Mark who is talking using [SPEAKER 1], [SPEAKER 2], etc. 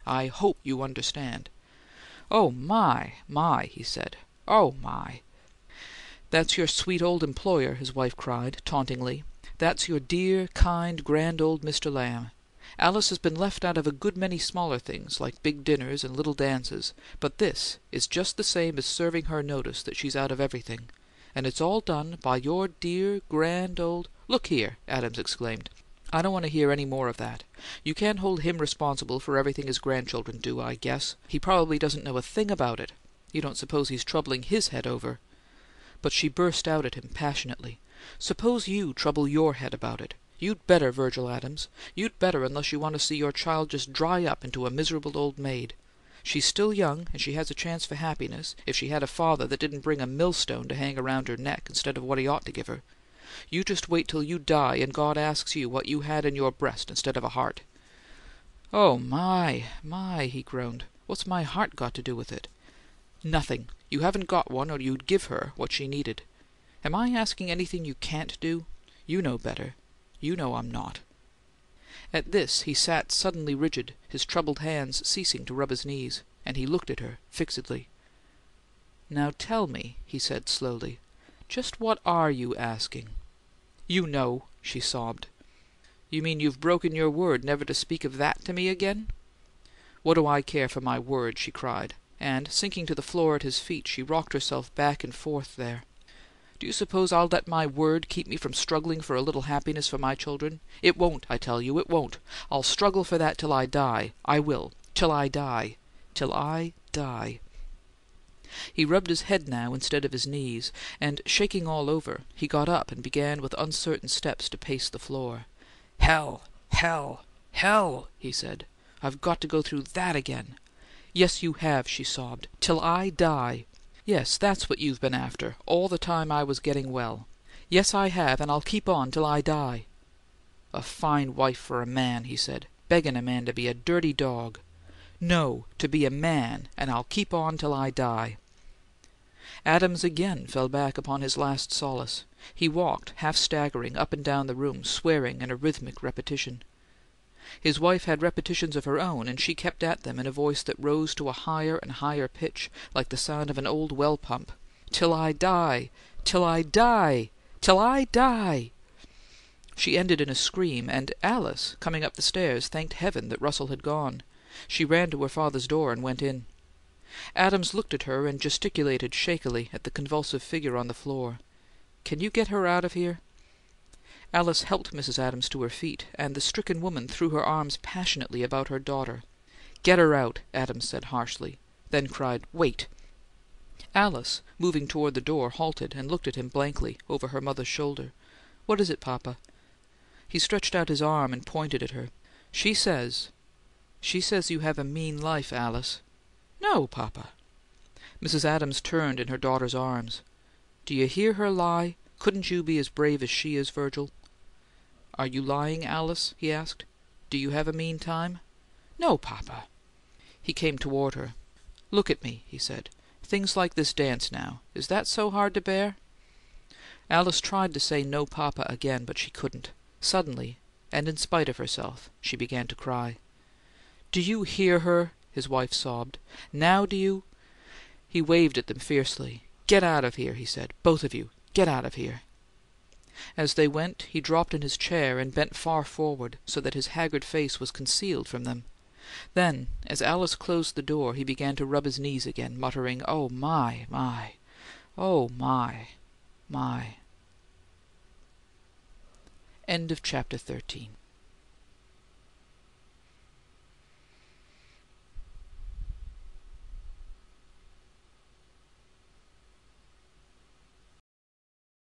[SPEAKER 1] I hope you understand." "Oh, my," he said. "Oh, my!" "That's your sweet old employer," his wife cried, tauntingly. "That's your dear, kind, grand old Mr. Lamb. Alice has been left out of a good many smaller things, like big dinners and little dances, but this is just the same as serving her notice that she's out of everything. And it's all done by your dear, grand old—" "Look here!" Adams exclaimed. "I don't want to hear any more of that. You can't hold him responsible for everything his grandchildren do, I guess. He probably doesn't know a thing about it. You don't suppose he's troubling his head over—" But she burst out at him passionately. "Suppose you trouble your head about it! You'd better, Virgil Adams. You'd better, unless you want to see your child just dry up into a miserable old maid. She's still young, and she has a chance for happiness, if she had a father that didn't bring a millstone to hang around her neck instead of what he ought to give her. You just wait till you die and God asks you what you had in your breast instead of a heart." "Oh, my," he groaned. "What's my heart got to do with it?" "Nothing. You haven't got one, or you'd give her what she needed. Am I asking anything you can't do? You know better. You know I'm not." At this he sat suddenly rigid, his troubled hands ceasing to rub his knees, and he looked at her fixedly. "Now tell me," he said slowly, "just what are you asking?" "You know," she sobbed. "You mean you've broken your word never to speak of that to me again?" "What do I care for my word?" she cried, and, sinking to the floor at his feet, she rocked herself back and forth there. "Do you suppose I'll let my word keep me from struggling for a little happiness for my children? It won't, I tell you, it won't! I'll struggle for that till I die. I will. Till I die. Till I die." He rubbed his head now instead of his knees, and, shaking all over, he got up and began with uncertain steps to pace the floor. "Hell! Hell! Hell!" he said. "I've got to go through that again." "Yes, you have," she sobbed. "Till I die. Yes, that's what you've been after, all the time I was getting well. Yes, I have, and I'll keep on till I die." "A fine wife for a man," he said. "Begging a man to be a dirty dog." "No, to be a man, and I'll keep on till I die." Adams again fell back upon his last solace. He walked, half staggering, up and down the room, swearing in a rhythmic repetition. His wife had repetitions of her own, and she kept at them in a voice that rose to a higher and higher pitch, like the sound of an old well pump. "Till I die! Till I die! Till I die!" She ended in a scream, and Alice, coming up the stairs, thanked heaven that Russell had gone. She ran to her father's door and went in. Adams looked at her and gesticulated shakily at the convulsive figure on the floor. "Can you get her out of here?" Alice helped Mrs. Adams to her feet, and the stricken woman threw her arms passionately about her daughter. "Get her out," Adams said harshly, then cried, "Wait!" Alice, moving toward the door, halted and looked at him blankly over her mother's shoulder. "What is it, papa?" He stretched out his arm and pointed at her. She says you have a mean life, Alice." "No, papa." Mrs. Adams turned in her daughter's arms. "Do you hear her lie? Couldn't you be as brave as she is, Virgil?" "Are you lying, Alice?" he asked. "Do you have a mean time?" "No, papa." He came toward her. "Look at me," he said. "Things like this dance, now. Is that so hard to bear?" Alice tried to say "No, papa" again, but she couldn't. Suddenly, and in spite of herself, she began to cry. "Do you hear her?" his wife sobbed. "Now do you—" He waved at them fiercely. "Get out of here," he said. "Both of you. Get out of here." As they went, he dropped in his chair and bent far forward, so that his haggard face was concealed from them. Then, as Alice closed the door, he began to rub his knees again, muttering, "Oh, my! Oh, my, my!" End of chapter 13.